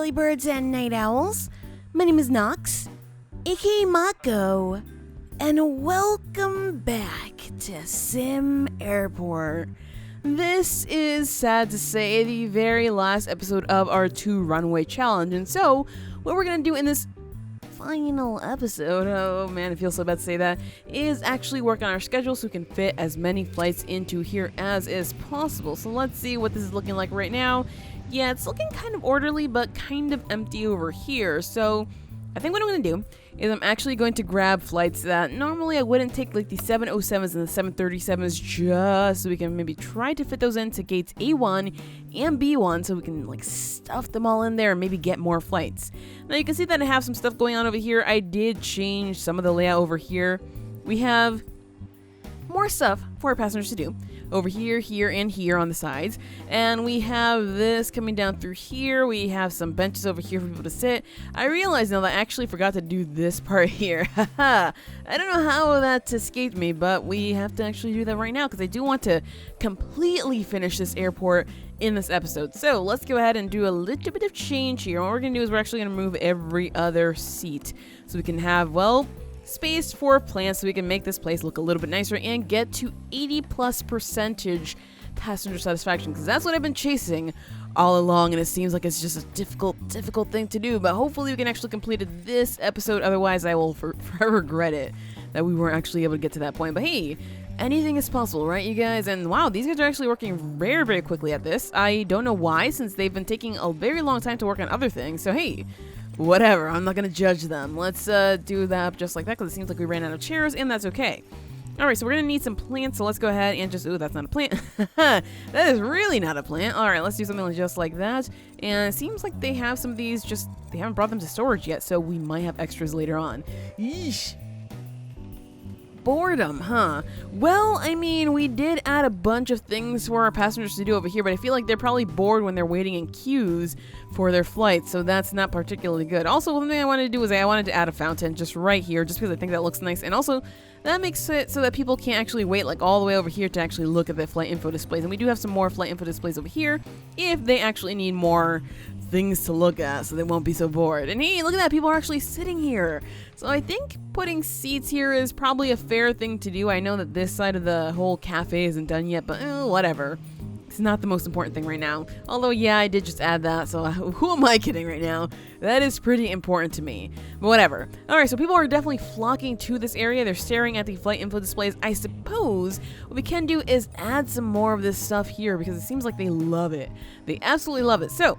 early birds and night owls. My name is Nox, aka Mako, and welcome back to SimAirport. This is, sad to say, the very last episode of our Two Runway challenge, and so what we're gonna do in this final episode, oh man, it feels so bad to say that, is actually work on our schedule so we can fit as many flights into here as is possible. So let's see what this is looking like right now. Yeah, it's looking kind of orderly, but kind of empty over here. So I think what I'm going to do is I'm actually going to grab flights that normally I wouldn't take, like the 707s and the 737s, just so we can maybe try to fit those into gates A1 and B1 so we can like stuff them all in there and maybe get more flights. Now you can see that I have some stuff going on over here. I did change some of the layout over here. We have more stuff for our passengers to do over here, here, and here on the sides. And we have this coming down through here. We have some benches over here for people to sit. I realize now that I actually forgot to do this part here. Haha. I don't know how that escaped me, but we have to actually do that right now because I do want to completely finish this airport in this episode. So let's go ahead and do a little bit of change here. What we're going to do is we're actually going to move every other seat so we can have, well, space for plants so we can make this place look a little bit nicer and get to 80+% passenger satisfaction, because that's what I've been chasing all along, and it seems like it's just a difficult thing to do, but hopefully we can actually complete it this episode. Otherwise I will forever regret it that we weren't actually able to get to that point. But hey, anything is possible, right, you guys? And wow, these guys are actually working very quickly at this. I don't know why, since they've been taking a very long time to work on other things. So hey, whatever, I'm not gonna judge them. Let's do that just like that, because it seems like we ran out of chairs, and that's okay. Alright, so we're gonna need some plants, so let's go ahead and just, ooh, that's not a plant. That is really not a plant. Alright, let's do something just like that. And it seems like they have some of these, just, they haven't brought them to storage yet, so we might have extras later on. Yeesh. Boredom, huh? Well, I mean, we did add a bunch of things for our passengers to do over here, but I feel like they're probably bored when they're waiting in queues for their flight, so that's not particularly good. Also, one thing I wanted to do was I wanted to add a fountain just right here, just because I think that looks nice, and also that makes it so that people can't actually wait like all the way over here to actually look at the flight info displays. And we do have some more flight info displays over here if they actually need more things to look at, so they won't be so bored. And hey, look at that, people are actually sitting here. So I think putting seats here is probably a fair thing to do. I know that this side of the whole cafe isn't done yet, but whatever. It's not the most important thing right now. Although, yeah, I did just add that, so who am I kidding right now? That is pretty important to me. But whatever. Alright, so people are definitely flocking to this area. They're staring at the flight info displays. I suppose what we can do is add some more of this stuff here, because it seems like they love it. They absolutely love it. So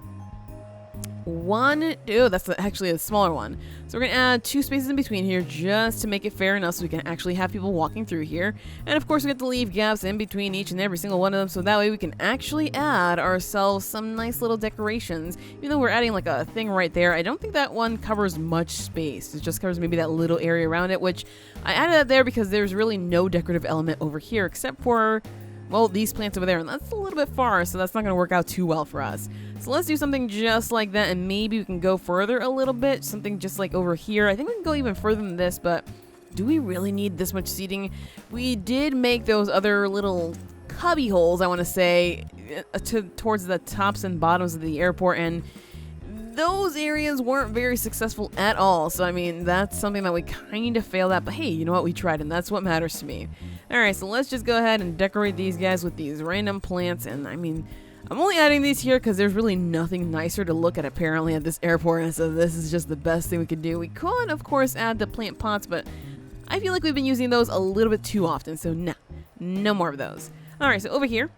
that's actually a smaller one. So we're gonna add 2 spaces in between here just to make it fair enough so we can actually have people walking through here. And of course we get to leave gaps in between each and every single one of them, so that way we can actually add ourselves some nice little decorations. Even though we're adding like a thing right there, I don't think that one covers much space. It just covers maybe that little area around it, which I added that there because there's really no decorative element over here except for, well, these plants over there, and that's a little bit far, so that's not going to work out too well for us. So let's do something just like that, and maybe we can go further a little bit, something just like over here. I think we can go even further than this, but do we really need this much seating? We did make those other little cubby holes, I want to say, towards the tops and bottoms of the airport, and those areas weren't very successful at all. So I mean, that's something that we kind of failed at, but hey, you know what, we tried, and that's what matters to me. Alright, so let's just go ahead and decorate these guys with these random plants. And I mean, I'm only adding these here because there's really nothing nicer to look at apparently at this airport, and so this is just the best thing we could do. We could of course add the plant pots, but I feel like we've been using those a little bit too often, so nah, no more of those. Alright, so over here,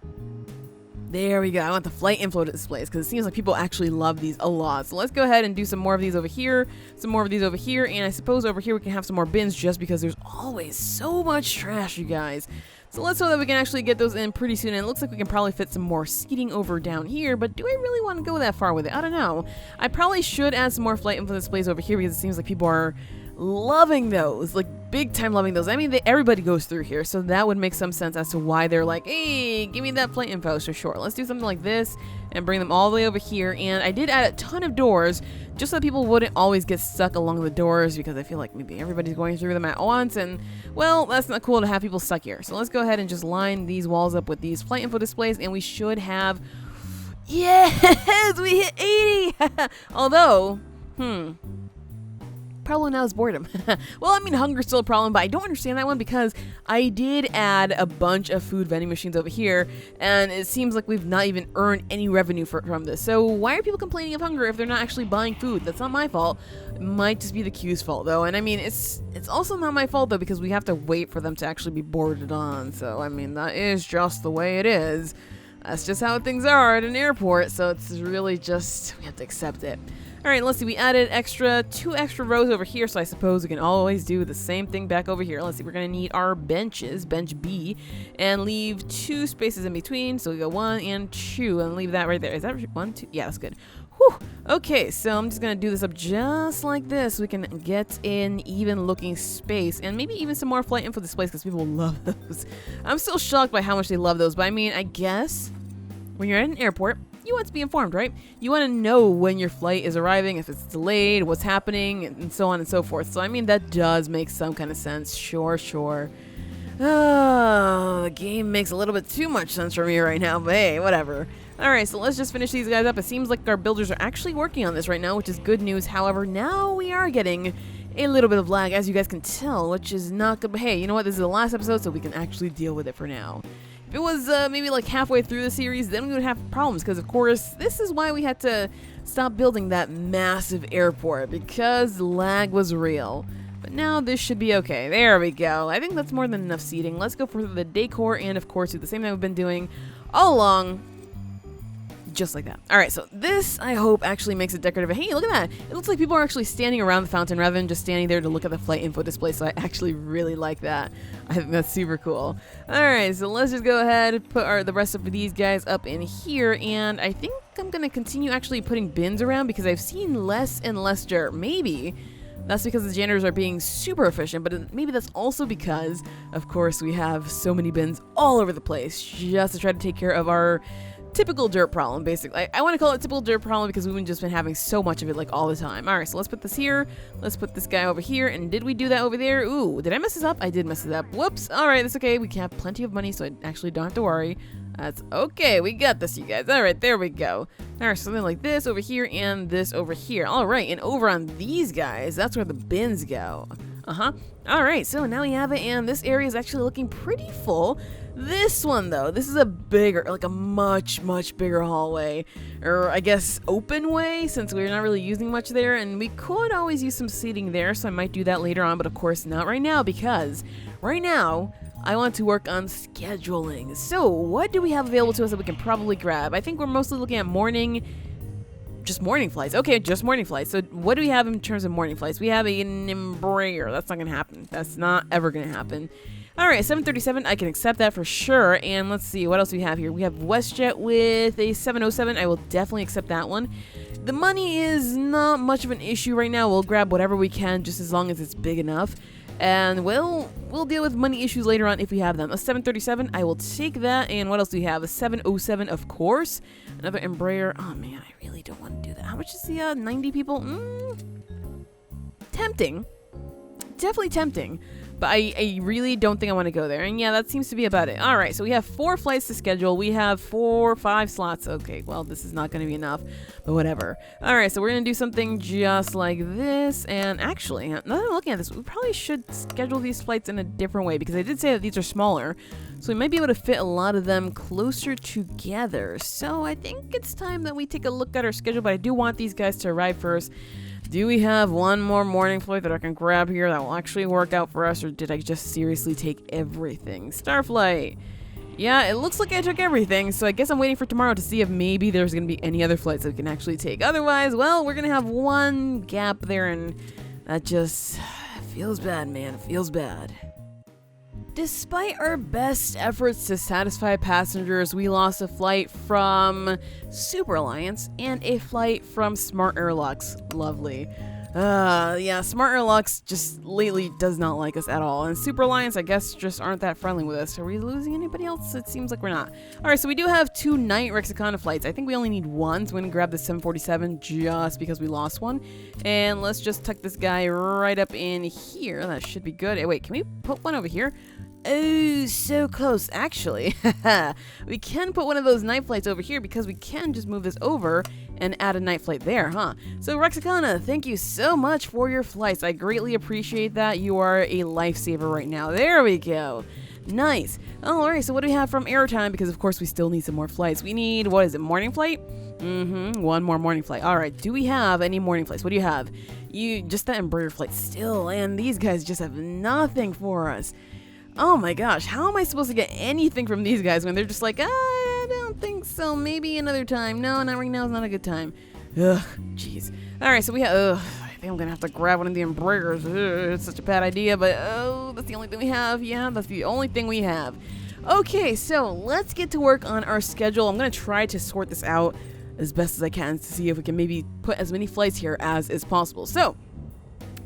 there we go. I want the flight info displays because it seems like people actually love these a lot. So let's go ahead and do some more of these over here, some more of these over here, and I suppose over here we can have some more bins just because there's always so much trash, you guys. So let's hope that we can actually get those in pretty soon, and it looks like we can probably fit some more seating over down here, but do I really want to go that far with it? I don't know. I probably should add some more flight info displays over here because it seems like people are loving those, like big time loving those. I mean, everybody goes through here, so that would make some sense as to why they're like, hey, give me that flight info. So sure, let's do something like this and bring them all the way over here. And I did add a ton of doors just so that people wouldn't always get stuck along the doors, because I feel like maybe everybody's going through them at once, and well, that's not cool to have people stuck here. So let's go ahead and just line these walls up with these flight info displays, and we should have, yes, we hit 80. Although, problem now is boredom. Well, I mean, hunger's still a problem, but I don't understand that one because I did add a bunch of food vending machines over here, and it seems like we've not even earned any revenue from this. So why are people complaining of hunger if they're not actually buying food? That's not my fault. It might just be the queue's fault, though. And I mean, it's also not my fault, though, because we have to wait for them to actually be boarded on. So, I mean, that is just the way it is. That's just how things are at an airport, so it's really just, we have to accept it. Alright, let's see, we added two extra rows over here, so I suppose we can always do the same thing back over here. Let's see, we're going to need our benches, bench B, and leave 2 spaces in between, so we go 1 and 2, and leave that right there. Is that 1, 2? Yeah, that's good. Whew. Okay, so I'm just going to do this up just like this, so we can get in even looking space, and maybe even some more flight info displays, because people love those. I'm still shocked by how much they love those, but I mean, I guess when you're at an airport, you want to be informed, right? You want to know when your flight is arriving, if it's delayed, what's happening, and so on and so forth. So, I mean, that does make some kind of sense. Sure. Oh, the game makes a little bit too much sense for me right now, but hey, whatever. Alright, so let's just finish these guys up. It seems like our builders are actually working on this right now, which is good news. However, now we are getting a little bit of lag, as you guys can tell, which is not good. But hey, you know what? This is the last episode, so we can actually deal with it for now. If it was maybe like halfway through the series, then we would have problems, because of course this is why we had to stop building that massive airport, because lag was real. But now this should be okay. There we go. I think that's more than enough seating. Let's go for the decor and of course do the same thing we've been doing all along. Just like that. Alright, so this, I hope, actually makes it decorative. Hey, look at that! It looks like people are actually standing around the fountain rather than just standing there to look at the flight info display, so I actually really like that. I think that's super cool. Alright, so let's just go ahead and put the rest of these guys up in here, and I think I'm going to continue actually putting bins around because I've seen less and less dirt. Maybe that's because the janitors are being super efficient, but maybe that's also because, of course, we have so many bins all over the place just to try to take care of our typical dirt problem, basically. I want to call it typical dirt problem because we've just been having so much of it, like, all the time. Alright, so let's put this here. Let's put this guy over here. And did we do that over there? Ooh, did I mess this up? I did mess this up. Whoops. Alright, that's okay. We have plenty of money, so I actually don't have to worry. That's okay. We got this, you guys. Alright, there we go. Alright, something like this over here and this over here. Alright, and over on these guys, that's where the bins go. Alright, so now we have it, and this area is actually looking pretty full. This one, though, this is a bigger, like a much bigger hallway, or I guess open way, since we're not really using much there, and we could always use some seating there, so I might do that later on, but of course not right now, because right now I want to work on scheduling. So what do we have available to us that we can probably grab? I think we're mostly looking at just morning flights. Okay, just morning flights. So what do we have in terms of morning flights? We have an Embraer. That's not going to happen. That's not ever going to happen. Alright, 737, I can accept that for sure. And let's see, what else do we have here? We have WestJet with a 707. I will definitely accept that one. The money is not much of an issue right now. We'll grab whatever we can just as long as it's big enough. And we'll deal with money issues later on if we have them. A 737, I will take that. And what else do we have? A 707, of course. Another Embraer. Oh man, I really don't want to do that. How much is the 90 people? Tempting. Definitely tempting. But I really don't think I want to go there. And yeah, that seems to be about it. Alright, so we have 4 flights to schedule. We have 5 slots. Okay, well, this is not going to be enough. But whatever. Alright, so we're going to do something just like this. And actually, now that I'm looking at this, we probably should schedule these flights in a different way. Because I did say that these are smaller. So we might be able to fit a lot of them closer together. So I think it's time that we take a look at our schedule. But I do want these guys to arrive first. Do we have one more morning flight that I can grab here that will actually work out for us, or did I just seriously take everything? Starflight. Yeah, it looks like I took everything, so I guess I'm waiting for tomorrow to see if maybe there's going to be any other flights that we can actually take. Otherwise, well, we're going to have one gap there, and that just feels bad, man. It feels bad. Despite our best efforts to satisfy passengers, we lost a flight from Super Alliance and a flight from Smart Air Lux. Lovely. Yeah, Smart Air Lux just lately does not like us at all. And Super Alliance, I guess, just aren't that friendly with us. Are we losing anybody else? It seems like we're not. Alright, so we do have 2 night Rexicana flights. I think we only need one, so we're going to grab the 747 just because we lost one. And let's just tuck this guy right up in here. That should be good. Hey, wait, can we put one over here? Oh, so close. Actually, we can put one of those night flights over here because we can just move this over and add a night flight there, huh? So Rexicana, thank you so much for your flights. I greatly appreciate that. You are a lifesaver right now. There we go. Nice. Alright, so what do we have from airtime? Because of course we still need some more flights. We need, what is it, morning flight? One more morning flight. Alright, do we have any morning flights? What do you have? Just that Embraer flight still, and these guys just have nothing for us. Oh my gosh, how am I supposed to get anything from these guys when they're just like, I don't think so, maybe another time. No, not right now, is not a good time. Ugh, jeez. Alright, so we have, I think I'm gonna have to grab one of the Embraers. It's such a bad idea, but that's the only thing we have. Yeah, that's the only thing we have. Okay, so let's get to work on our schedule. I'm gonna try to sort this out as best as I can to see if we can maybe put as many flights here as is possible. So,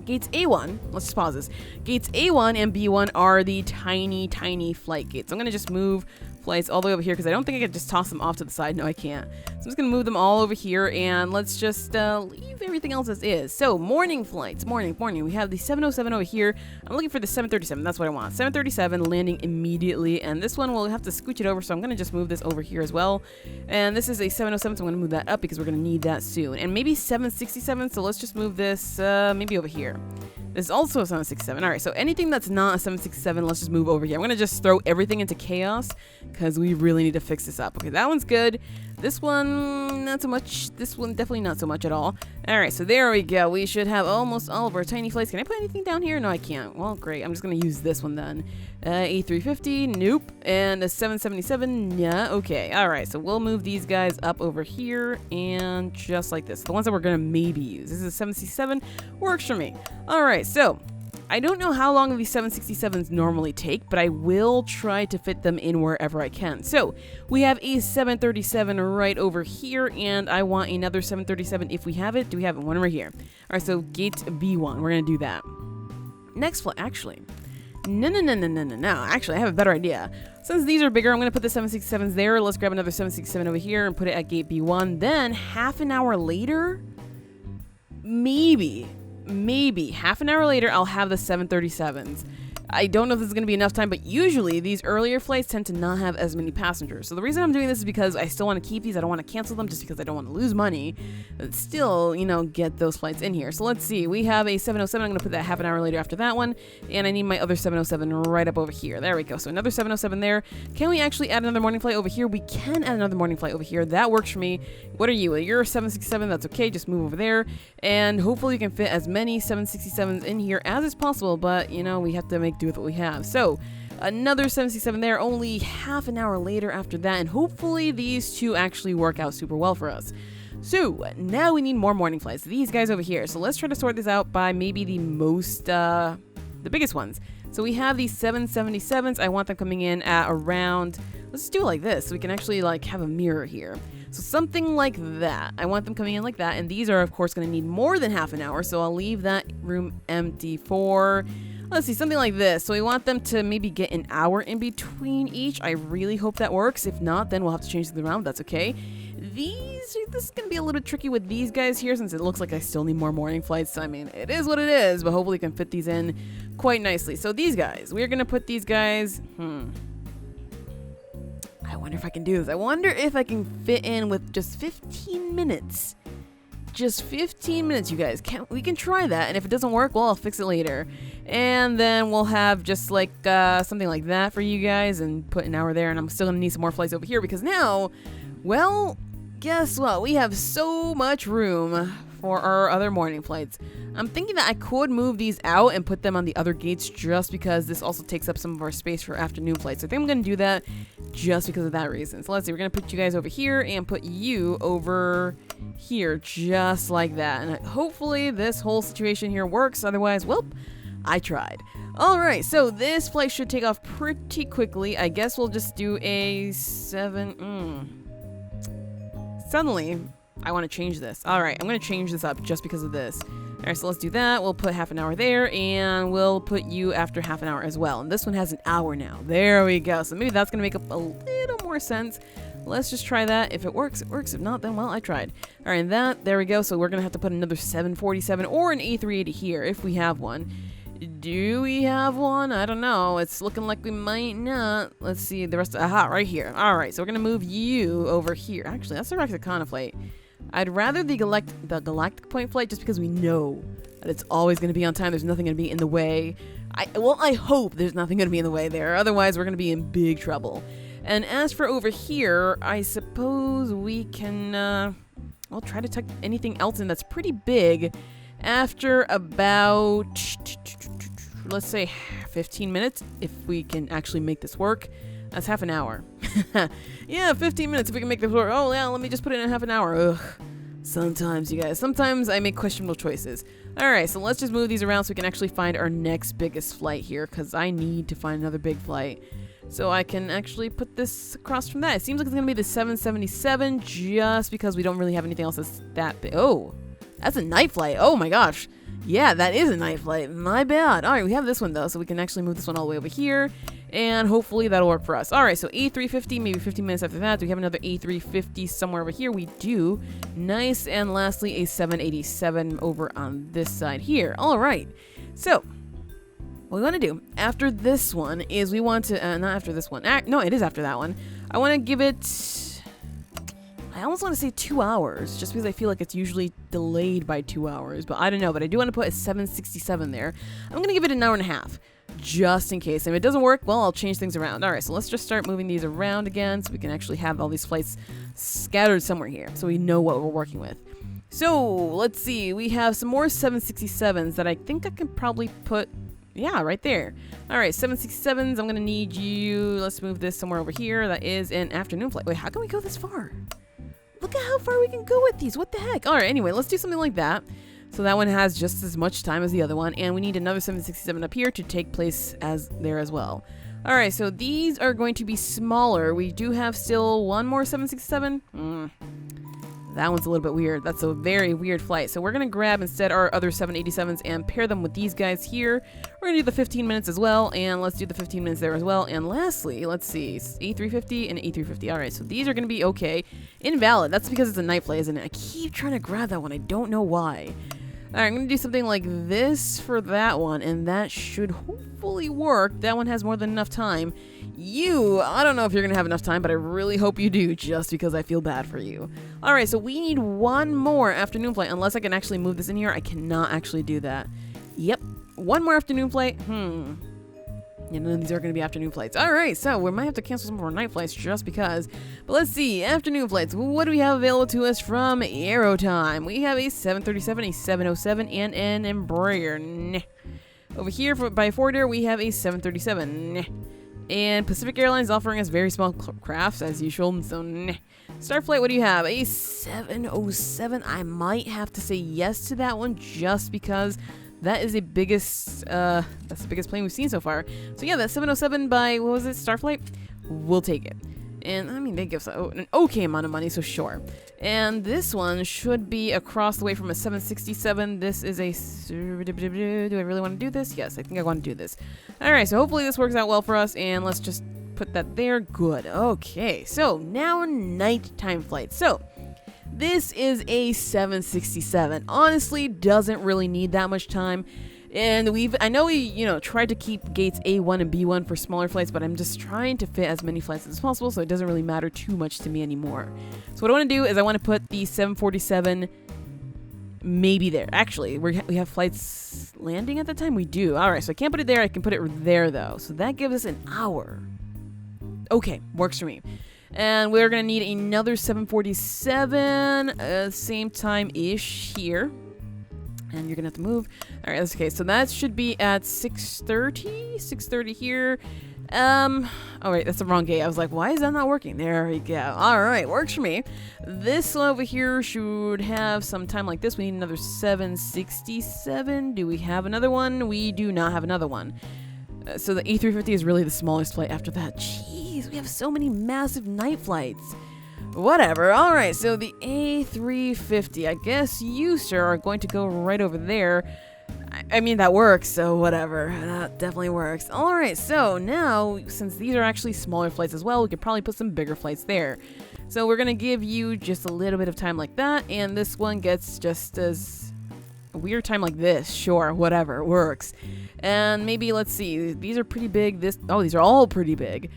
gates A1, let's just pause this. Gates A1 and B1 are the tiny, tiny flight gates. I'm going to just move flights all the way over here because I don't think I can just toss them off to the side. No, I can't. So I'm just going to move them all over here and let's just leave everything else as is. So, morning flights. Morning. We have the 707 over here. I'm looking for the 737. That's what I want. 737 landing immediately. And this one, we'll have to scooch it over. So I'm going to just move this over here as well. And this is a 707, so I'm going to move that up because we're going to need that soon. And maybe 767. So let's just move this maybe over here. This is also a 767. Alright, so anything that's not a 767, let's just move over here. I'm going to just throw everything into chaos because we really need to fix this up. Okay, that one's good. This one, not so much. This one, definitely not so much at all. Alright, so there we go. We should have almost all of our tiny flights. Can I put anything down here? No, I can't. Well, great. I'm just going to use this one then. A350, nope. And a 777, yeah, okay. Alright, so we'll move these guys up over here and just like this. The ones that we're going to maybe use. This is a 767, works for me. Alright, so I don't know how long these 767s normally take, but I will try to fit them in wherever I can. So, we have a 737 right over here, and I want another 737 if we have it. Do we have it? One right here. Alright, so gate B1. We're going to do that. Next flight, actually. No. Actually, I have a better idea. Since these are bigger, I'm going to put the 767s there. Let's grab another 767 over here and put it at gate B1. Then, half an hour later, maybe half an hour later, I'll have the 737s. I don't know if this is going to be enough time, but usually these earlier flights tend to not have as many passengers. So the reason I'm doing this is because I still want to keep these. I don't want to cancel them just because I don't want to lose money. But still, you know, get those flights in here. So let's see. We have a 707. I'm going to put that half an hour later after that one. And I need my other 707 right up over here. There we go. So another 707 there. Can we actually add another morning flight over here? We can add another morning flight over here. That works for me. What are you? You're a 767. That's okay. Just move over there. And hopefully you can fit as many 767s in here as is possible. But, you know, we have to make do with what we have. So another 767 there, only half an hour later after that, and hopefully these two actually work out super well for us. So now we need more morning flights, these guys over here. So let's try to sort this out by maybe the biggest ones. So we have these 777s. I want them coming in at around, let's do it like this so we can actually like have a mirror here. So something like that. I want them coming in like that, and these are of course going to need more than half an hour, so I'll leave that room empty for, let's see, something like this. So we want them to maybe get an hour in between each. I really hope that works. If not, then we'll have to change them around. That's okay. This is going to be a little bit tricky with these guys here since it looks like I still need more morning flights. I mean, it is what it is, but hopefully we can fit these in quite nicely. So these guys, we're going to put these guys, I wonder if I can do this. I wonder if I can fit in with just 15 minutes. Just 15 minutes, you guys. We can try that, and if it doesn't work, well, I'll fix it later. And then we'll have just like something like that for you guys and put an hour there, and I'm still gonna need some more flights over here because now, well, guess what? We have so much room for our other morning flights. I'm thinking that I could move these out and put them on the other gates just because this also takes up some of our space for afternoon flights. So I think I'm going to do that just because of that reason. So let's see, we're going to put you guys over here and put you over here just like that. And hopefully this whole situation here works. Otherwise, well, I tried. Alright, so this flight should take off pretty quickly. I guess we'll just do a 7... Suddenly, I want to change this. Alright, I'm going to change this up just because of this. Alright, so let's do that. We'll put half an hour there, and we'll put you after half an hour as well. And this one has an hour now. There we go. So maybe that's going to make up a little more sense. Let's just try that. If it works, it works. If not, then, well, I tried. Alright, there we go. So we're going to have to put another 747 or an A380 here if we have one. Do we have one? I don't know. It's looking like we might not. Let's see the rest. Aha, right here. All right, so we're gonna move you over here. Actually, that's the Rexicana flight. I'd rather the Galactic Point flight just because we know that it's always gonna be on time. There's nothing gonna be in the way. I hope there's nothing gonna be in the way there. Otherwise, we're gonna be in big trouble. And as for over here, I suppose we can, well, try to tuck anything else in that's pretty big after about, let's say, 15 minutes, if we can actually make this work. That's half an hour. Yeah, 15 minutes if we can make this work. Oh, yeah, let me just put it in half an hour. Ugh. Sometimes, you guys, sometimes I make questionable choices. All right, so let's just move these around so we can actually find our next biggest flight here, because I need to find another big flight. So I can actually put this across from that. It seems like it's going to be the 777 just because we don't really have anything else that's that big. Oh, that's a night flight. Oh my gosh. Yeah, that is a night flight. My bad. All right, we have this one though, so we can actually move this one all the way over here. And hopefully that'll work for us. All right, so A350, maybe 15 minutes after that. Do we have another A350 somewhere over here? We do. Nice. And lastly, a 787 over on this side here. All right. So what we want to do after this one is we want to, not after this one. No, it is after that one. I want to give it, I almost want to say 2 hours, just because I feel like it's usually delayed by 2 hours. But I don't know. But I do want to put a 767 there. I'm going to give it an hour and a half, just in case. If it doesn't work, well, I'll change things around. All right, so let's just start moving these around again so we can actually have all these flights scattered somewhere here so we know what we're working with. So let's see. We have some more 767s that I think I can probably put, yeah, right there. All right, 767s. I'm going to need you. Let's move this somewhere over here. That is an afternoon flight. Wait, how can we go this far? Look at how far we can go with these. What the heck? All right, anyway, let's do something like that. So that one has just as much time as the other one, and we need another 767 up here to take place as there as well. All right, so these are going to be smaller. We do have still one more 767. That one's a little bit weird. That's a very weird flight. So we're going to grab instead our other 787s and pair them with these guys here. We're going to do the 15 minutes as well, and let's do the 15 minutes there as well. And lastly, let's see, A350 and A350. All right, so these are going to be okay. Invalid. That's because it's a night flight, isn't it? I keep trying to grab that one. I don't know why. All right, I'm going to do something like this for that one, and that should hopefully work. That one has more than enough time. I don't know if you're going to have enough time, but I really hope you do, just because I feel bad for you. All right, so we need one more afternoon flight. Unless I can actually move this in here, I cannot actually do that. Yep, one more afternoon flight. Yeah, none of these are going to be afternoon flights. All right, so we might have to cancel some of our night flights just because. But let's see, afternoon flights. What do we have available to us from Aerotime? We have a 737, a 707, and an Embraer. Nah. Over here by Forwarder, we have a 737. Nah. And Pacific Airlines offering us very small crafts as usual. So, nah. Starflight, what do you have? A 707. I might have to say yes to that one just because that is that's the biggest plane we've seen so far. So yeah, that 707 by, what was it, Starflight? We'll take it. And I mean, they give us an okay amount of money, so sure. And this one should be across the way from a 767. This is a, do I really want to do this? Yes, I think I want to do this. All right, so hopefully this works out well for us, and let's just put that there. Good. Okay, so now nighttime flight. So this is a 767. Honestly, doesn't really need that much time. And I know we, tried to keep gates A1 and B1 for smaller flights, but I'm just trying to fit as many flights as possible, so it doesn't really matter too much to me anymore. So what I want to do is I want to put the 747 maybe there. Actually, we have flights landing at the time? We do. All right, so I can't put it there. I can put it there, though. So that gives us an hour. Okay, works for me. And we're going to need another 747, same time-ish here. And you're going to have to move. All right, that's okay. So that should be at 6:30. 6:30 here. Oh, wait, that's the wrong gate. I was like, why is that not working? There we go. All right, works for me. This one over here should have some time like this. We need another 767. Do we have another one? We do not have another one. So the A350 is really the smallest flight after that. Jeez, we have so many massive night flights. Whatever. All right, so the A350. I guess you, sir, are going to go right over there. I mean, that works, so whatever. That definitely works. All right, so now, since these are actually smaller flights as well, we could probably put some bigger flights there. So we're going to give you just a little bit of time like that, and this one gets just as a weird time like this. Sure, whatever, works. And maybe, let's see, these are pretty big. These are all pretty big.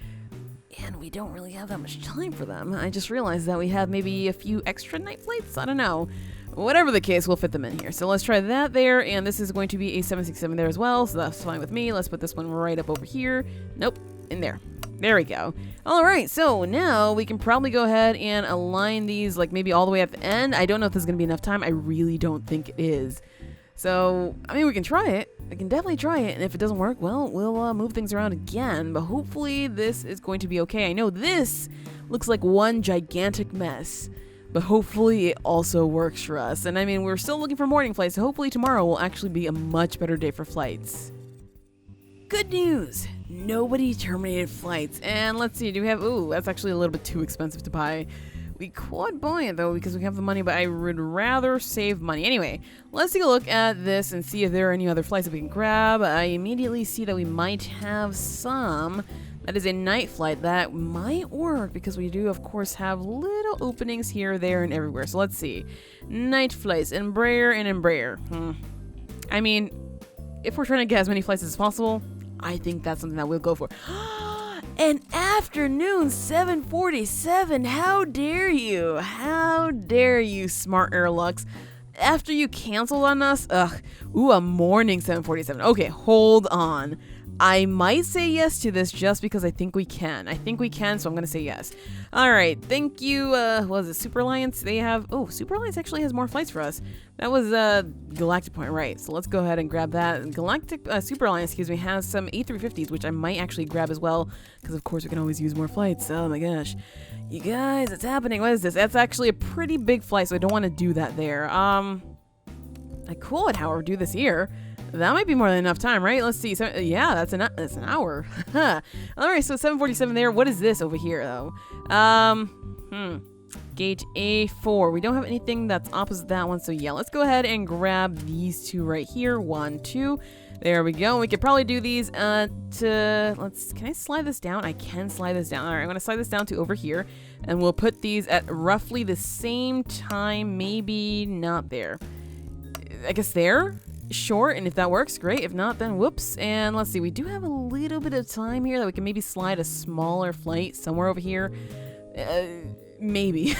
And we don't really have that much time for them. I just realized that we have maybe a few extra night flights. I don't know. Whatever the case, we'll fit them in here. So let's try that there, and this is going to be a 767 there as well, so that's fine with me. Let's put this one right up over here. Nope, in there. There we go. All right, so now we can probably go ahead and align these like maybe all the way at the end. I don't know if this is going to be enough time. I really don't think it is. So, I mean, we can try it. We can definitely try it, and if it doesn't work, well, we'll move things around again, but hopefully this is going to be okay. I know this looks like one gigantic mess, but hopefully it also works for us. And I mean, we're still looking for morning flights, so hopefully tomorrow will actually be a much better day for flights. Good news! Nobody terminated flights. And let's see, do we have... Ooh, that's actually a little bit too expensive to buy. We could buy it, though, because we have the money, but I would rather save money. Anyway, let's take a look at this and see if there are any other flights that we can grab. I immediately see that we might have some. That is a night flight that might work, because we do, of course, have little openings here, there, and everywhere. So let's see. Night flights, Embraer and Embraer. I mean, if we're trying to get as many flights as possible, I think that's something that we'll go for. An afternoon 747, how dare you? How dare you, Smart Air Lux? After you canceled on us? Ugh. Ooh, a morning 747. Okay, hold on. I might say yes to this just because I think we can. So I'm going to say yes. All right, thank you. What was it, Super Alliance? They have... Oh, Super Alliance actually has more flights for us. That was Galactic Point, right. So let's go ahead and grab that. Galactic... Super Alliance, excuse me, has some A350s, which I might actually grab as well, because of course we can always use more flights. Oh my gosh. You guys, it's happening. What is this? That's actually a pretty big flight, so I don't want to do that there. I could, however, do this here. That might be more than enough time, right? Let's see. So, yeah, that's an hour. All right, so 747 there. What is this over here, though? Gate A4. We don't have anything that's opposite that one, so yeah, let's go ahead and grab these two right here. 1, 2. There we go. We could probably do these can I slide this down? I can slide this down. All right, I'm going to slide this down to over here, and we'll put these at roughly the same time. Maybe not there. I guess there? Sure, and if that works, great. If not, then whoops. And let's see, we do have a little bit of time here that we can maybe slide a smaller flight somewhere over here. Maybe.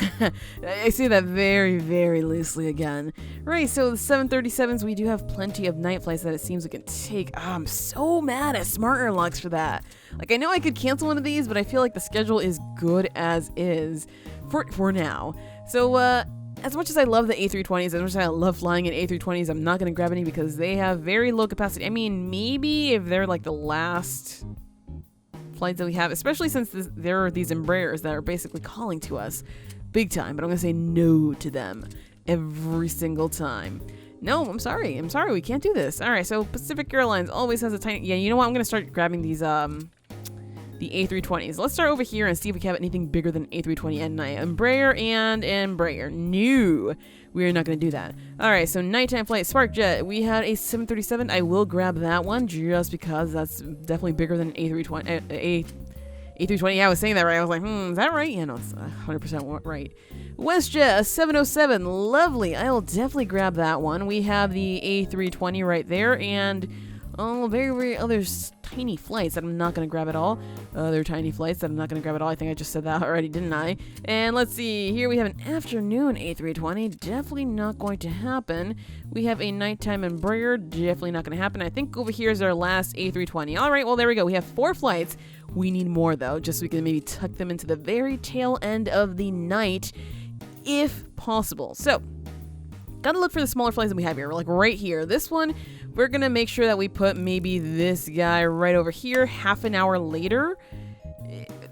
I say that very, very loosely again. Right, so the 737s, we do have plenty of night flights that it seems we can take. Oh, I'm so mad at Smart Air Lux for that. Like, I know I could cancel one of these, but I feel like the schedule is good as is for now. So, as much as I love the A320s, as much as I love flying in A320s, I'm not going to grab any because they have very low capacity. I mean, maybe if they're like the last flights that we have, especially since there are these Embraers that are basically calling to us big time, but I'm going to say no to them every single time. No, I'm sorry, we can't do this. All right, so Pacific Airlines always has a tiny... Yeah, you know what? I'm going to start grabbing these... the A320s. Let's start over here and see if we have anything bigger than A320 at night. Embraer and Embraer. No, we're not going to do that. All right, so nighttime flight, Spark Jet. We had a 737. I will grab that one just because that's definitely bigger than A320. A320. Yeah, I was saying that right. I was like, is that right? Yeah, no, it's 100% right. WestJet, a 707. Lovely. I will definitely grab that one. We have the A320 right there, and very, very other tiny flights that I'm not going to grab at all. Other tiny flights that I'm not going to grab at all. I think I just said that already, didn't I? And let's see. Here we have an afternoon A320. Definitely not going to happen. We have a nighttime Embraer. Definitely not going to happen. I think over here is our last A320. All right, well, there we go. We have 4 flights. We need more, though, just so we can maybe tuck them into the very tail end of the night, if possible. So, gotta look for the smaller flights that we have here. We're like right here. This one, we're gonna make sure that we put maybe this guy right over here half an hour later.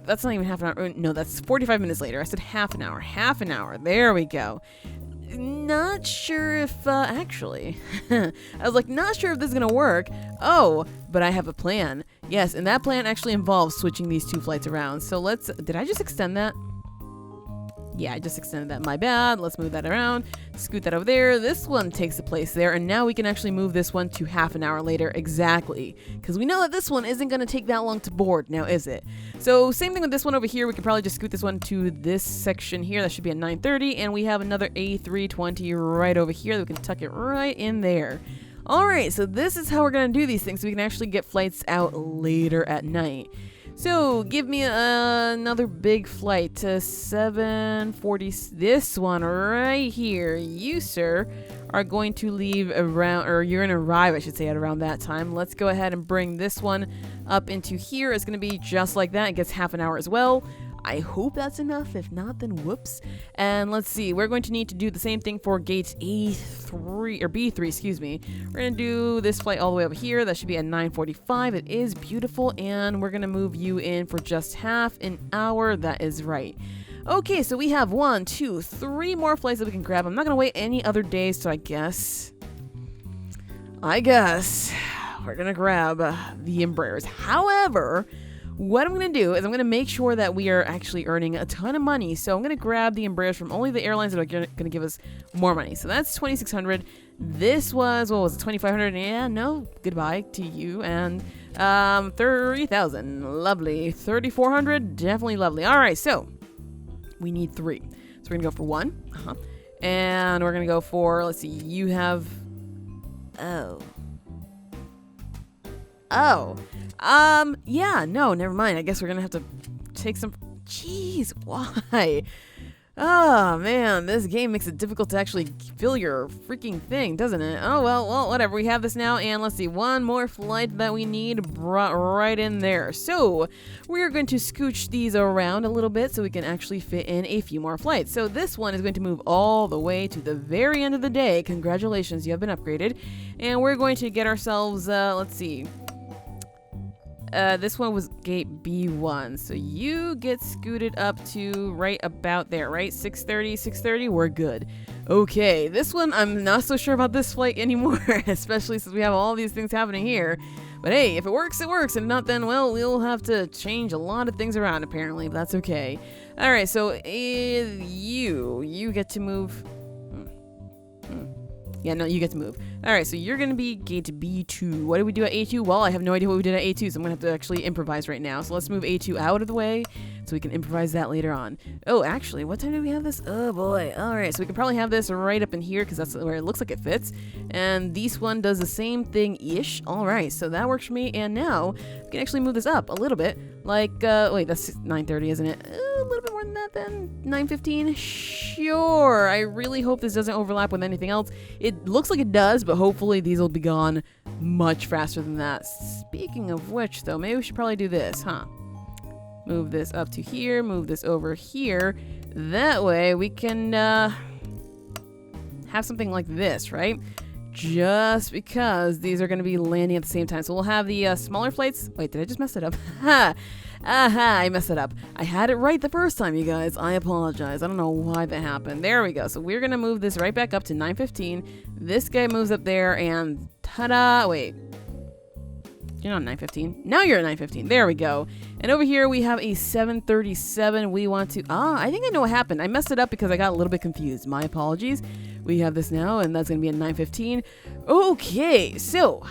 That's not even half an hour. No, that's 45 minutes later. I said half an hour. Half an hour. There we go. Not sure if, actually, I was like, not sure if this is gonna work. Oh, but I have a plan. Yes, and that plan actually involves switching these 2 flights around. So did I just extend that? Yeah, I just extended that. My bad. Let's move that around. Scoot that over there. This one takes the place there. And now we can actually move this one to half an hour later. Exactly. Because we know that this one isn't going to take that long to board. Now, is it? So, same thing with this one over here. We can probably just scoot this one to this section here. That should be at 9:30. And we have another A320 right over here that we can tuck it right in there. Alright, so this is how we're going to do these things so we can actually get flights out later at night. So, give me another big flight to 740. This one right here. You, sir, are going to leave around, or you're going to arrive, I should say, at around that time. Let's go ahead and bring this one up into here. It's going to be just like that. It gets half an hour as well. I hope that's enough. If not, then whoops. And let's see. We're going to need to do the same thing for gate A3 or B3, excuse me. We're going to do this flight all the way over here. That should be at 9:45. It is beautiful, and we're going to move you in for just half an hour. That is right. Okay, so we have 1, 2, 3 more flights that we can grab. I'm not going to wait any other days, so I guess we're going to grab the Embraers. However, what I'm going to do is I'm going to make sure that we are actually earning a ton of money. So I'm going to grab the Embraers from only the airlines that are going to give us more money. So that's 2,600. This was, what was it, 2,500? Yeah, no, goodbye to you. And 30,000. Lovely. 3,400. Definitely lovely. All right, so we need 3. So we're going to go for 1. And we're going to go for, let's see, you have... yeah, no, never mind. I guess we're gonna have to take some... Jeez, why? Oh, man, this game makes it difficult to actually fill your freaking thing, doesn't it? Oh, well, whatever. We have this now, and let's see. One more flight that we need brought right in there. So, we're going to scooch these around a little bit so we can actually fit in a few more flights. So, this one is going to move all the way to the very end of the day. Congratulations, you have been upgraded. And we're going to get ourselves, let's see... this one was gate B1, so you get scooted up to right about there, right? 6:30, we're good. Okay, this one, I'm not so sure about this flight anymore, especially since we have all these things happening here. But hey, if it works, it works, and if not, then, well, we'll have to change a lot of things around, apparently, but that's okay. Alright, so, you get to move... Yeah, no, you get to move. Alright, so you're going to be gate B2. What did we do at A2? Well, I have no idea what we did at A2, so I'm going to have to actually improvise right now. So let's move A2 out of the way so we can improvise that later on. Oh, actually, what time do we have this? Oh, boy. Alright, so we can probably have this right up in here because that's where it looks like it fits. And this one does the same thing-ish. Alright, so that works for me. And now, we can actually move this up a little bit. Like, wait, that's 9:30, isn't it? A little bit more than that then. 9:15? Sure. I really hope this doesn't overlap with anything else. It looks like it does, but hopefully these will be gone much faster than that. Speaking of which, though, maybe we should probably do this, huh? Move this up to here, move this over here. That way we can have something like this, right? Just because these are going to be landing at the same time. So we'll have the smaller flights. Wait, did I just mess it up? Ha! Aha, I messed it up. I had it right the first time, you guys. I apologize. I don't know why that happened. There we go. So we're going to move this right back up to 9:15. This guy moves up there and ta-da! Wait. You're not 9:15. Now you're at 9:15. There we go. And over here we have a 7:37. We want to... I think I know what happened. I messed it up because I got a little bit confused. My apologies. We have this now, and that's going to be at 9:15. Okay, so...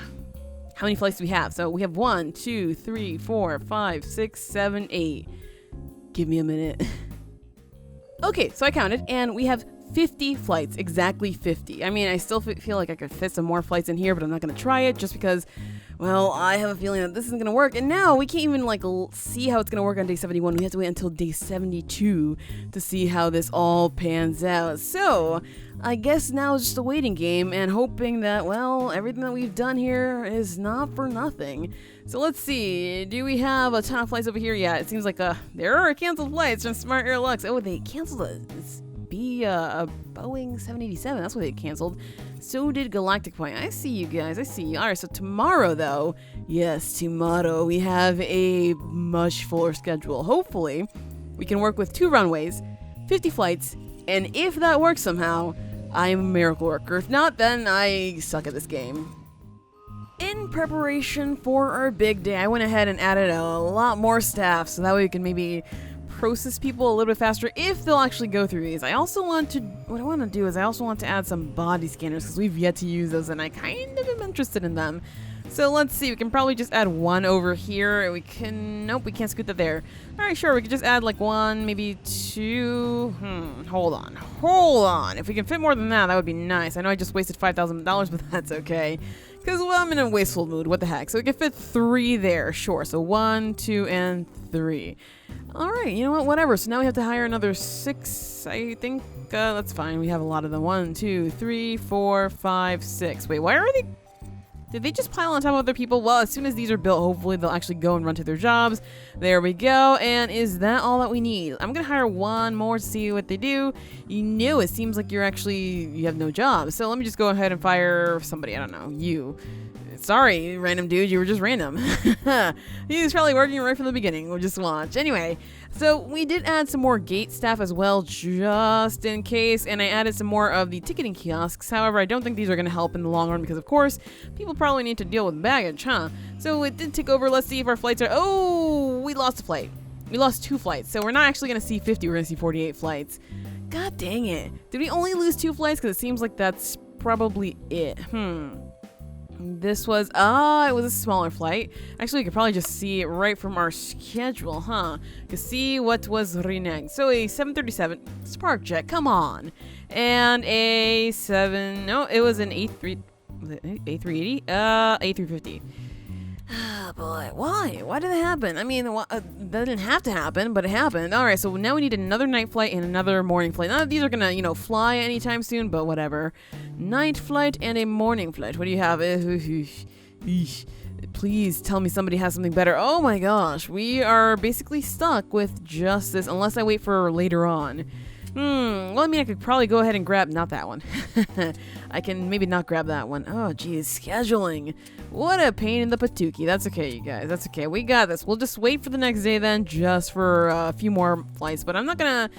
how many flights do we have? So we have 1, 2, 3, 4, 5, 6, 7, 8. Give me a minute. Okay, so I counted, and we have 50 flights. Exactly 50. I mean, I still feel like I could fit some more flights in here, but I'm not going to try it just because... well, I have a feeling that this isn't going to work. And now we can't even, like, see how it's going to work on day 71. We have to wait until day 72 to see how this all pans out. So, I guess now it's just a waiting game and hoping that, well, everything that we've done here is not for nothing. So, let's see. Do we have a ton of flights over here? Yeah, it seems like there are canceled flights from Smart Air Lux. Oh, they canceled a Boeing 787. That's what they canceled. So did Galactic Point. I see you guys. I see you. Alright, so tomorrow, though. Yes, tomorrow we have a much fuller schedule. Hopefully, we can work with 2 runways, 50 flights, and if that works somehow, I am a miracle worker. If not, then I suck at this game. In preparation for our big day, I went ahead and added a lot more staff, so that way we can maybe process people a little bit faster if they'll actually go through these. I also want to add some body scanners because we've yet to use those and I kind of am interested in them. So let's see, we can probably just add one over here. Nope, we can't scoot that there. All right, sure, we could just add like one, maybe two. Hold on. If we can fit more than that would be nice. I know I just wasted $5,000, but that's okay. Because, well, I'm in a wasteful mood. What the heck? So we can fit 3 there. Sure. So 1, 2, and 3. All right. You know what? Whatever. So now we have to hire another 6, I think. That's fine. We have a lot of them. 1, 2, 3, 4, 5, 6. Wait, why are they... Did they just pile on top of other people? Well, as soon as these are built, hopefully they'll actually go and run to their jobs. There we go. And is that all that we need? I'm going to hire one more to see what they do. You know, it seems like you have no job. So let me just go ahead and fire somebody. I don't know. You. Sorry, random dude. You were just random. He was probably working right from the beginning. We'll just watch. Anyway, so we did add some more gate staff as well, just in case. And I added some more of the ticketing kiosks. However, I don't think these are going to help in the long run because, of course, people probably need to deal with baggage, huh? So it did tick over. Let's see if our flights are... Oh, we lost a flight. We lost 2 flights. So we're not actually going to see 50. We're going to see 48 flights. God dang it. Did we only lose 2 flights? Because it seems like that's probably it. This was, it was a smaller flight. Actually, you could probably just see it right from our schedule, huh? To see what was reneged. So a 737 Spark Jet, come on. And a it was an A380? A350. Oh boy, why? Why did it happen? I mean, that didn't have to happen, but it happened. All right, so now we need another night flight and another morning flight. None of these are gonna, fly anytime soon, but whatever. Night flight and a morning flight. What do you have? Please tell me somebody has something better. Oh my gosh, we are basically stuck with just this, unless I wait for later on. Well, I mean, I could probably go ahead and grab, not that one. I can maybe not grab that one. Oh, geez, scheduling. What a pain in the patookie. That's okay, you guys. That's okay. We got this. We'll just wait for the next day then, just for a few more flights. But I'm not gonna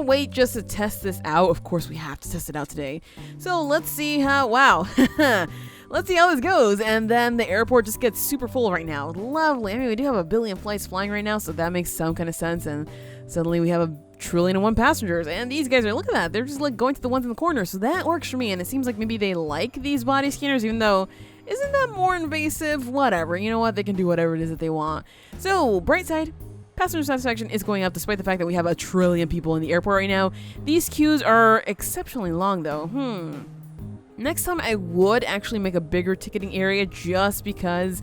wait just to test this out. Of course, we have to test it out today. So let's see how. Wow. Let's see how this goes. And then the airport just gets super full right now. Lovely. I mean, we do have 1 billion flights flying right now, so that makes some kind of sense. And suddenly we have 1,001,000,001 passengers, and these guys are, look at that, they're just like going to the ones in the corner, so that works for me. And it seems like maybe they like these body scanners, even though, isn't that more invasive? Whatever, you know what, they can do whatever it is that they want. So, bright side, passenger satisfaction is going up despite the fact that we have 1 trillion people in the airport right now. These queues are exceptionally long though. Next time I would actually make a bigger ticketing area just because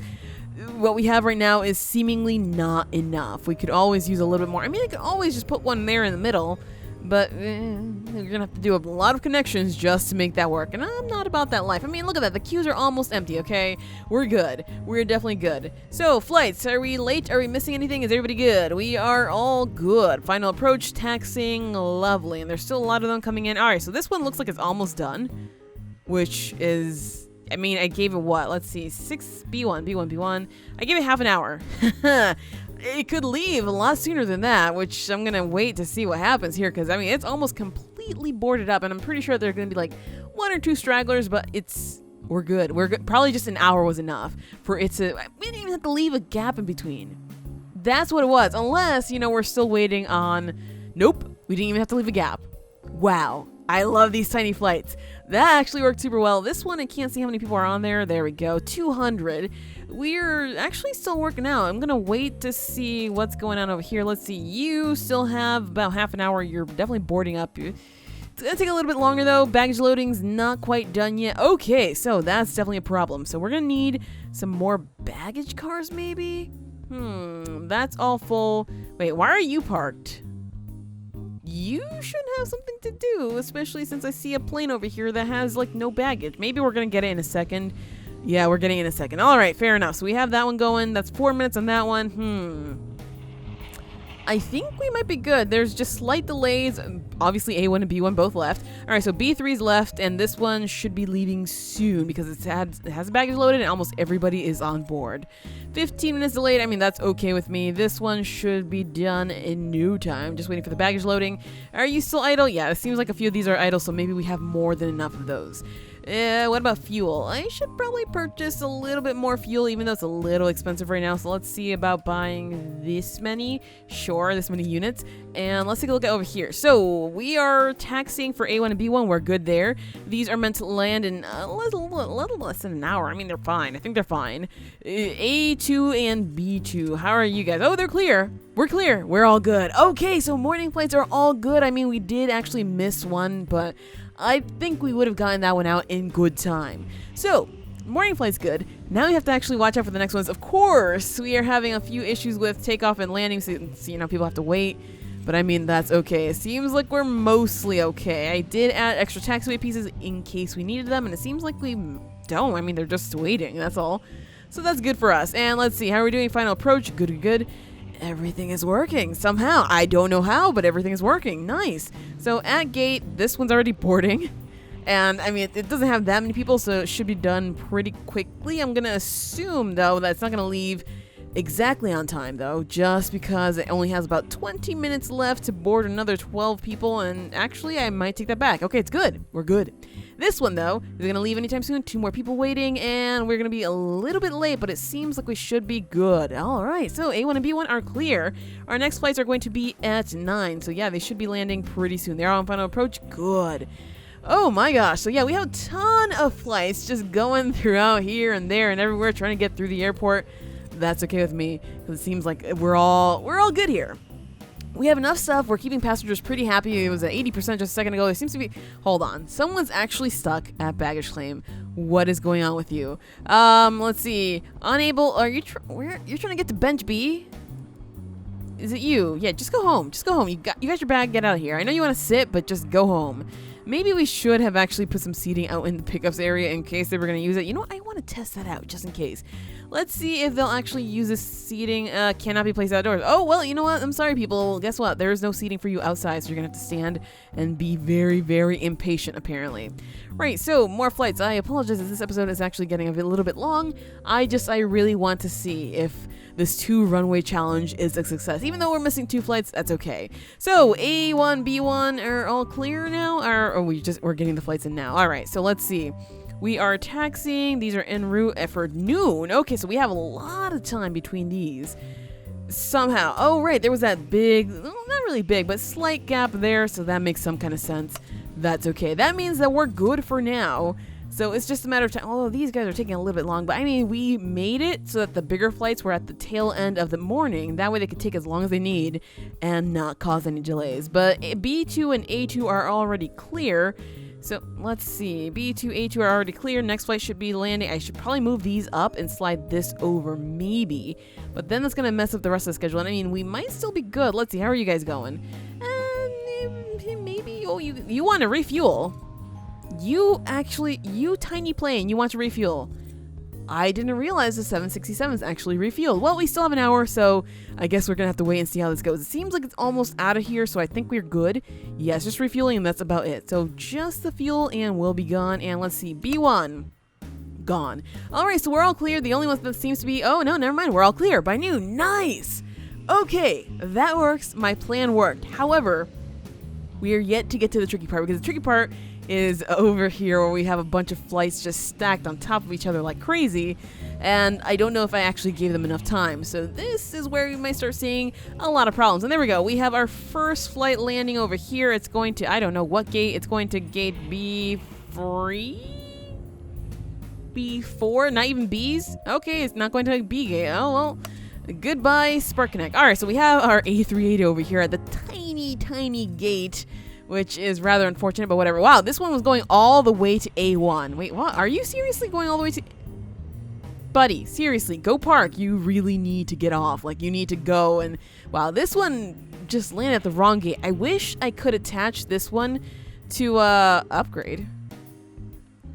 what we have right now is seemingly not enough. We could always use a little bit more. I mean, I could always just put one there in the middle, but you're gonna have to do a lot of connections just to make that work, and I'm not about that life. I mean, look at that. The queues are almost empty, okay? We're good. We're definitely good. So, flights. Are we late? Are we missing anything? Is everybody good? We are all good. Final approach, taxiing, lovely. And there's still a lot of them coming in. All right, so this one looks like it's almost done, which is... I mean, I gave it what? Let's see. B1. I gave it half an hour. It could leave a lot sooner than that, which I'm going to wait to see what happens here. Because, I mean, it's almost completely boarded up. And I'm pretty sure there are going to be like 1 or 2 stragglers. But we're good. We're good. Probably just an hour was enough for it to... We didn't even have to leave a gap in between. That's what it was. Unless, we're still waiting on... Nope. We didn't even have to leave a gap. Wow. I love these tiny flights. That actually worked super well. This one, I can't see how many people are on there. There we go. 200. We're actually still working out. I'm going to wait to see what's going on over here. Let's see. You still have about half an hour. You're definitely boarding up. It's going to take a little bit longer, though. Baggage loading's not quite done yet. Okay, so that's definitely a problem. So we're going to need some more baggage cars, maybe? That's all full. Wait, why are you parked? You should have something to do, especially since I see a plane over here that has, like, no baggage. Maybe we're going to get it in a second. Yeah, we're getting it in a second. All right, fair enough. So we have that one going. That's 4 minutes on that one. I think we might be good. There's just slight delays. Obviously, A1 and B1 both left. All right, so B3's left, and this one should be leaving soon because it has baggage loaded and almost everybody is on board. 15 minutes delayed. I mean, that's okay with me. This one should be done in no time. Just waiting for the baggage loading. Are you still idle? Yeah, it seems like a few of these are idle, so maybe we have more than enough of those. What about fuel? I should probably purchase a little bit more fuel, even though it's a little expensive right now. So let's see about buying this many. Sure, this many units. And let's take a look at over here. So we are taxiing for A1 and B1. We're good there. These are meant to land in a little less than an hour. I mean, they're fine. I think they're fine. A2 and B2. How are you guys? Oh, they're clear. We're clear. We're all good. Okay, so morning flights are all good. I mean, we did actually miss one, but I think we would have gotten that one out in good time. So, morning flight's good. Now we have to actually watch out for the next ones. Of course, we are having a few issues with takeoff and landing, so you know, people have to wait. But I mean, that's okay. It seems like we're mostly okay. I did add extra taxiway pieces in case we needed them, and it seems like we don't. I mean, they're just waiting, that's all. So that's good for us. And let's see, how are we doing? Final approach, good. Everything is working somehow. I don't know how, but everything is working. Nice. So at gate, this one's already boarding. And I mean, it doesn't have that many people, so it should be done pretty quickly. I'm going to assume, though, that it's not going to leave exactly on time, though, just because it only has about 20 minutes left to board another 12 people. And actually, I might take that back. Okay, it's good. We're good. This one, though, is going to leave anytime soon. 2 more people waiting, and we're going to be a little bit late, but it seems like we should be good. All right, so A1 and B1 are clear. Our next flights are going to be at 9, so yeah, they should be landing pretty soon. They're on final approach. Good. Oh my gosh, so yeah, we have a ton of flights just going throughout here and there and everywhere trying to get through the airport. That's okay with me, because it seems like we're all good here. We have enough stuff. We're keeping passengers pretty happy. It was at 80% just a second ago. There seems to be... Hold on. Someone's actually stuck at baggage claim. What is going on with you? Let's see. Unable... Are you... You're trying to get to bench B? Is it you? Yeah, just go home. Just go home. You got your bag. Get out of here. I know you want to sit, but just go home. Maybe we should have actually put some seating out in the pickups area in case they were going to use it. You know what? I want to test that out just in case. Let's see if they'll actually use this seating. Cannot be placed outdoors. Oh, well, you know what? I'm sorry, people. Guess what? There is no seating for you outside, so you're going to have to stand and be very, very impatient, apparently. Right, so more flights. I apologize if this episode is actually getting a little bit long. I really want to see if this 2 runway challenge is a success. Even though we're missing 2 flights, that's okay. So A1, B1 are all clear now, or we're getting the flights in now. All right, so let's see. We are taxiing. These are en route for noon. Okay, so we have a lot of time between these. Somehow. Oh, right. There was that big, well, not really big, but slight gap there. So that makes some kind of sense. That's okay. That means that we're good for now. So it's just a matter of time. Although these guys are taking a little bit long. But I mean, we made it so that the bigger flights were at the tail end of the morning. That way they could take as long as they need and not cause any delays. But B2 and A2 are already clear. So let's see, B2, A2 are already clear. Next flight should be landing. I should probably move these up and slide this over maybe. But then that's going to mess up the rest of the schedule. And I mean, we might still be good. Let's see, how are you guys going? Maybe, oh, you want to refuel. You tiny plane, you want to refuel. I didn't realize the 767s actually refueled. Well, we still have an hour, so I guess we're going to have to wait and see how this goes. It seems like it's almost out of here, so I think we're good. Yes, just refueling, and that's about it. So just the fuel, and we'll be gone. And let's see, B1, gone. All right, so we're all clear. The only one that seems to be, oh, no, never mind. We're all clear by noon. Nice. Okay, that works. My plan worked. However, we are yet to get to the tricky part, because the tricky part is over here where we have a bunch of flights just stacked on top of each other like crazy, and I don't know if I actually gave them enough time. So this is where we might start seeing a lot of problems. And there we go. We have our first flight landing over here. It's going to, I don't know what gate. It's going to gate B3? B4? Not even B's? Okay, it's not going to B gate. Oh, well. Goodbye, Spark Connect. All right, so we have our A380 over here at the tiny gate, which is rather unfortunate, but whatever. Wow, this one was going all the way to A1. Wait, what? Are you seriously going all the way to... Buddy, seriously, go park. You really need to get off. Like, you need to go. And wow, this one just landed at the wrong gate. I wish I could attach this one to upgrade.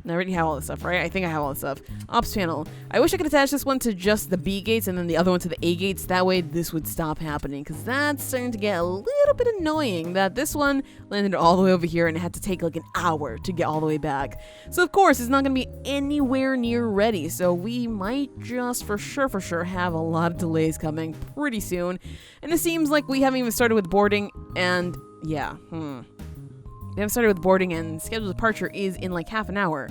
I already have all this stuff, right? I think I have all this stuff. Ops panel. I wish I could attach this one to just the B gates and then the other one to the A gates. That way this would stop happening, because that's starting to get a little bit annoying that this one landed all the way over here and it had to take like an hour to get all the way back. So of course it's not going to be anywhere near ready. So we might just for sure have a lot of delays coming pretty soon. And it seems like we haven't even started with boarding, and yeah, We haven't started with boarding, and scheduled departure is in like half an hour.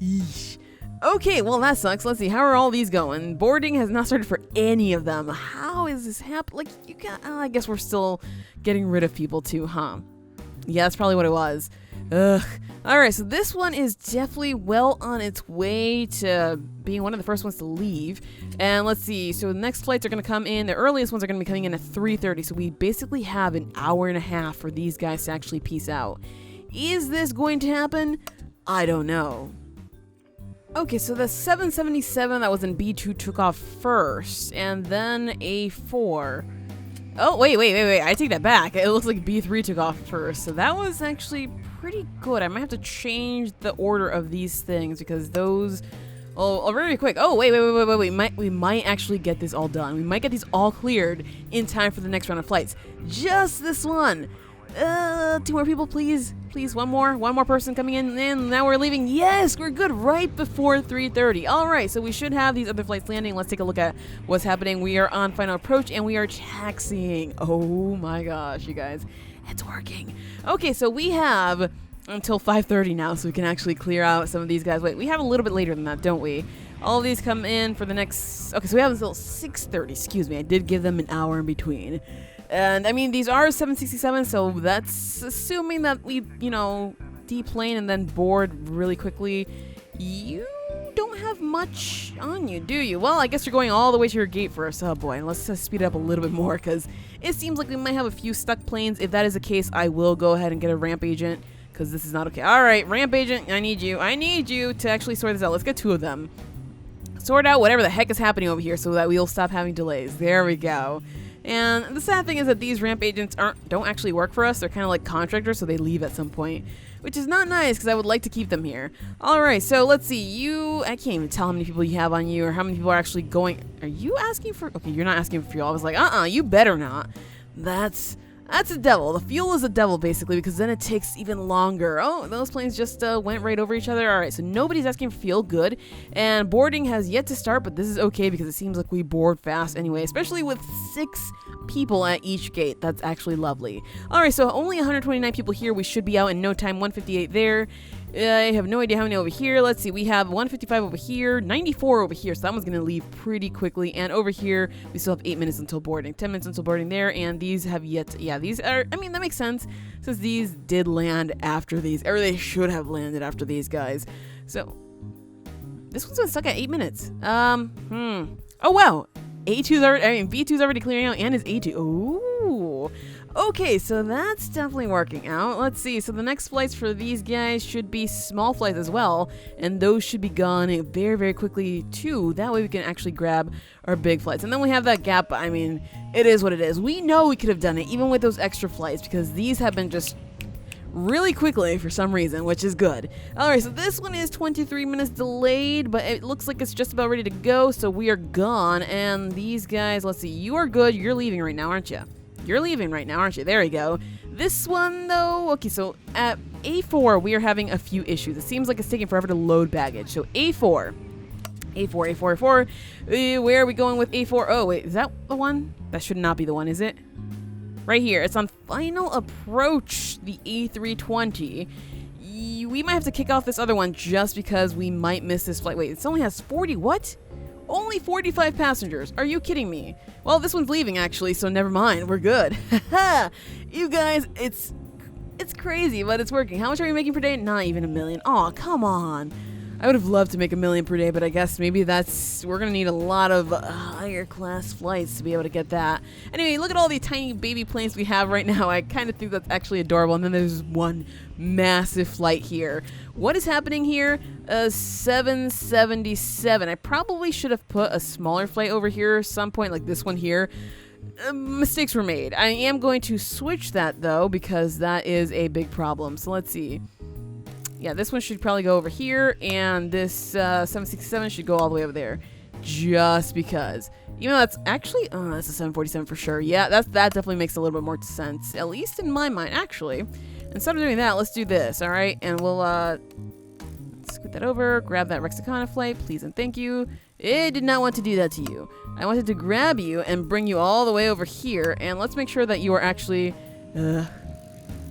Eesh. Okay, well that sucks. Let's see, how are all these going? Boarding has not started for any of them. How is this happening? Like, you got, I guess we're still getting rid of people too, huh? Yeah, that's probably what it was. Ugh. Alright, so this one is definitely well on its way to being one of the first ones to leave. And let's see, so the next flights are going to come in. The earliest ones are going to be coming in at 3:30, so we basically have an hour and a half for these guys to actually peace out. Is this going to happen? I don't know. Okay, so the 777 that was in B2 took off first, and then A4. Oh, wait, I take that back. It looks like B3 took off first, so that was actually pretty good. I might have to change the order of these things, because those... Oh, very quick. Oh, wait. We might actually get this all done. We might get these all cleared in time for the next round of flights. Just this one. 2 more people, please. Please, one more person coming in, and now we're leaving. Yes, we're good right before 3:30. All right, so we should have these other flights landing. Let's take a look at what's happening. We are on final approach, and we are taxiing. Oh my gosh, you guys, it's working. Okay, so we have until 5:30 now, so we can actually clear out some of these guys. Wait, we have a little bit later than that, don't we? All of these come in for the next... Okay, so we have until 6:30. Excuse me, I did give them an hour in between. And, I mean, these are 767, so that's assuming that we, you know, deplane and then board really quickly. You don't have much on you, do you? Well, I guess you're going all the way to your gate first. Oh, boy. Let's speed it up a little bit more, because it seems like we might have a few stuck planes. If that is the case, I will go ahead and get a ramp agent, because this is not okay. All right, ramp agent, I need you to actually sort this out. Let's get 2 of them. Sort out whatever the heck is happening over here so that we'll stop having delays. There we go. And the sad thing is that these ramp agents don't actually work for us. They're kind of like contractors, so they leave at some point, which is not nice because I would like to keep them here. All right, so let's see. I can't even tell how many people you have on you or how many people are actually going. Are you asking for? Okay, you're not asking for fuel. I was like, you better not. That's a devil. The fuel is a devil, basically, because then it takes even longer. Oh, those planes just went right over each other. All right, so nobody's asking for fuel. Good. And boarding has yet to start, but this is okay because it seems like we board fast anyway, especially with 6 people at each gate. That's actually lovely. All right, so only 129 people here. We should be out in no time. 158 there. I have no idea how many over here. Let's see. We have 155 over here, 94 over here. So that one's going to leave pretty quickly. And over here, we still have 8 minutes until boarding. 10 minutes until boarding there. And these have yet to, yeah, these are, I mean, that makes sense since these did land after these, or they should have landed after these guys. So this one's been stuck at 8 minutes. Oh, wow. A2's already, I mean, B2's already clearing out and is A2. Ooh. Okay, so that's definitely working out. Let's see. So the next flights for these guys should be small flights as well, and those should be gone very, very quickly too. That way we can actually grab our big flights. And then we have that gap. I mean, it is what it is. We know we could have done it even with those extra flights because these have been just really quickly for some reason, which is good. Alright, so this one is 23 minutes delayed, but it looks like it's just about ready to go, so we are gone. And these guys, let's see, you are good. You're leaving right now, aren't you? You're leaving right now, aren't you? There you go. This one, though, okay, so at A4, we are having a few issues. It seems like it's taking forever to load baggage. So A4. Where are we going with A4? Oh, wait, is that the one? That should not be the one, is it? Right here. It's on final approach, the A320. We might have to kick off this other one just because we might miss this flight. Wait, it only has 40, what? Only 45 passengers. Are you kidding me? Well, this one's leaving, actually, so never mind. We're good. You guys, it's crazy, but it's working. How much are you making per day? Not even $1 million. Aw, come on. I would have loved to make $1 million per day, but I guess maybe we're gonna need a lot of higher class flights to be able to get that. Anyway, look at all the tiny baby planes we have right now. I kind of think that's actually adorable. And then there's one massive flight here. What is happening here? 777. I probably should have put a smaller flight over here at some point, like this one here. Mistakes were made. I am going to switch that though, because that is a big problem. So let's see. Yeah, this one should probably go over here, and this 767 should go all the way over there, just because. Even though that's actually, that's a 747 for sure. Yeah, that definitely makes a little bit more sense, at least in my mind, actually. Instead of doing that, let's do this, all right? And we'll scoot that over, grab that Rexicana flight, please and thank you. It did not want to do that to you. I wanted to grab you and bring you all the way over here, and let's make sure that you are actually,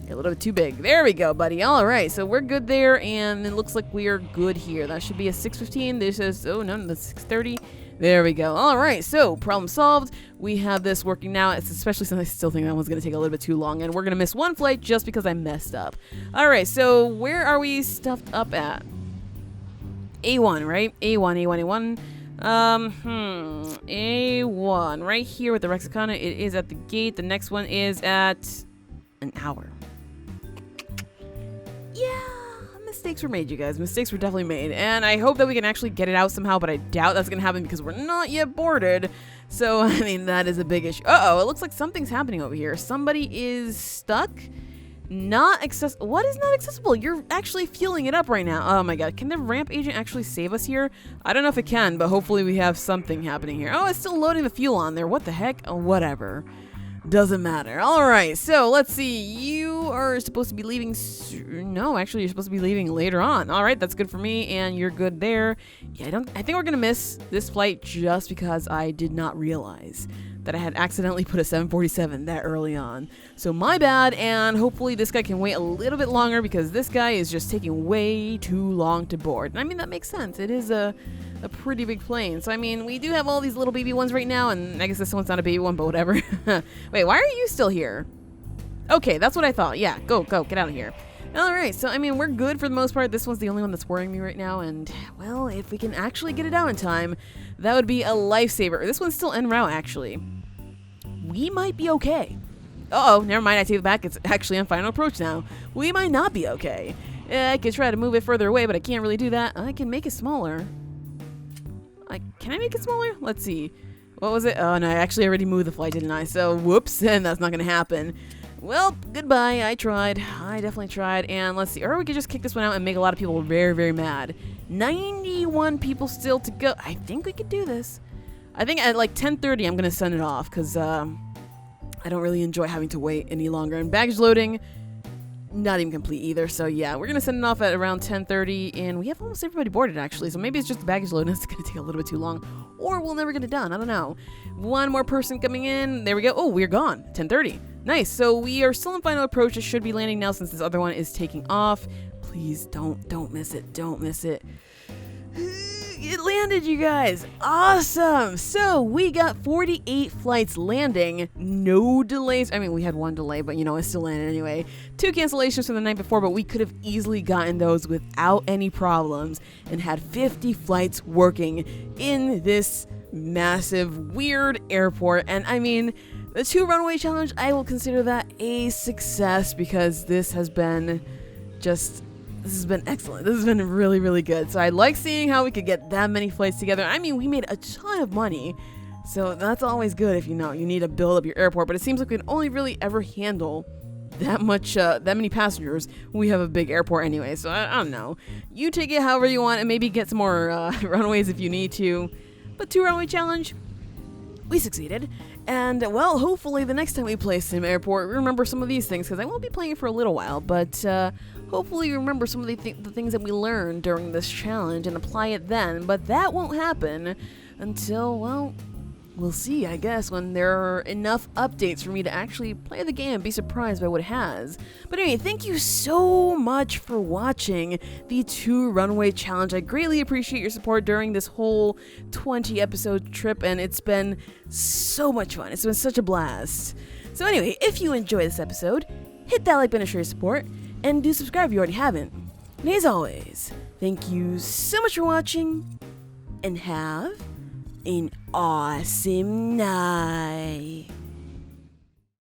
You're a little bit too big. There we go, buddy. All right, so we're good there, and it looks like we are good here. That should be a 6:15. This is, oh, no, that's 6:30. There we go. All right, so problem solved. We have this working now, especially since I still think that one's going to take a little bit too long, and we're going to miss one flight just because I messed up. All right, so where are we stuffed up at? A1, right? A1. A1. Right here with the Rexicana. It is at the gate. The next one is at an hour. Yeah, mistakes were made, you guys. Mistakes were definitely made. And I hope that we can actually get it out somehow, but I doubt that's going to happen because we're not yet boarded. So, I mean, that is a big issue. Uh-oh, it looks like something's happening over here. Somebody is stuck. Not accessible. What is not accessible? You're actually fueling it up right now. Oh my god. Can the ramp agent actually save us here? I don't know if it can, but hopefully we have something happening here. Oh, it's still loading the fuel on there. What the heck? Oh, whatever. Doesn't matter. Alright, so let's see. You are supposed to be leaving. No, actually, you're supposed to be leaving later on. Alright, that's good for me, and you're good there. Yeah, I think we're gonna miss this flight just because I did not realize that I had accidentally put a 747 that early on. So my bad, and hopefully this guy can wait a little bit longer because this guy is just taking way too long to board. And I mean, that makes sense. It is a pretty big plane. So I mean, we do have all these little baby ones right now, and I guess this one's not a baby one, but whatever. Wait, why are you still here? Okay, that's what I thought. Yeah, go, get out of here. Alright, so I mean, we're good for the most part. This one's the only one that's worrying me right now, and well, if we can actually get it out in time, that would be a lifesaver. This one's still en route, actually. We might be okay. Uh-oh, never mind, I take it back. It's actually on final approach now. We might not be okay. I could try to move it further away, but I can't really do that. I can make it smaller. Can I make it smaller? Let's see. What was it? Oh, no, I actually already moved the flight, didn't I? So, whoops, and that's not going to happen. Well, goodbye. I tried. I definitely tried. And let's see. Or we could just kick this one out and make a lot of people very, very mad. 91 people still to go. I think we could do this. I think at like 10:30, I'm going to send it off because I don't really enjoy having to wait any longer. And baggage loading, not even complete either. So yeah, we're going to send it off at around 10:30. And we have almost everybody boarded, actually. So maybe it's just the baggage loading that's going to take a little bit too long. Or we'll never get it done. I don't know. One more person coming in. There we go. Oh, we're gone. 10:30. Nice. So we are still in final approach. It should be landing now since this other one is taking off. Please don't miss it. Don't miss it. It landed, you guys. Awesome. So we got 48 flights landing. No delays. I mean, we had one delay, but you know, it still landed anyway. 2 cancellations from the night before, but we could have easily gotten those without any problems and had 50 flights working in this massive, weird airport. And I mean, the 2 Runway challenge, I will consider that a success because this has been excellent. This has been really, really good. So I like seeing how we could get that many flights together. I mean, we made a ton of money. So that's always good if you know you need to build up your airport. But it seems like we can only really ever handle that many passengers when we have a big airport anyway. So I don't know. You take it however you want and maybe get some more runways if you need to. But 2 Runway challenge, we succeeded. And, well, hopefully the next time we play SimAirport, we remember some of these things, because I won't be playing it for a little while, but hopefully you remember some of the things that we learned during this challenge and apply it then. But that won't happen until, well, we'll see, I guess, when there are enough updates for me to actually play the game and be surprised by what it has. But anyway, thank you so much for watching the 2 Runway challenge. I greatly appreciate your support during this whole 20-episode trip, and it's been so much fun. It's been such a blast. So anyway, if you enjoyed this episode, hit that like button to show your support, and do subscribe if you already haven't. And as always, thank you so much for watching, and have an awesome night.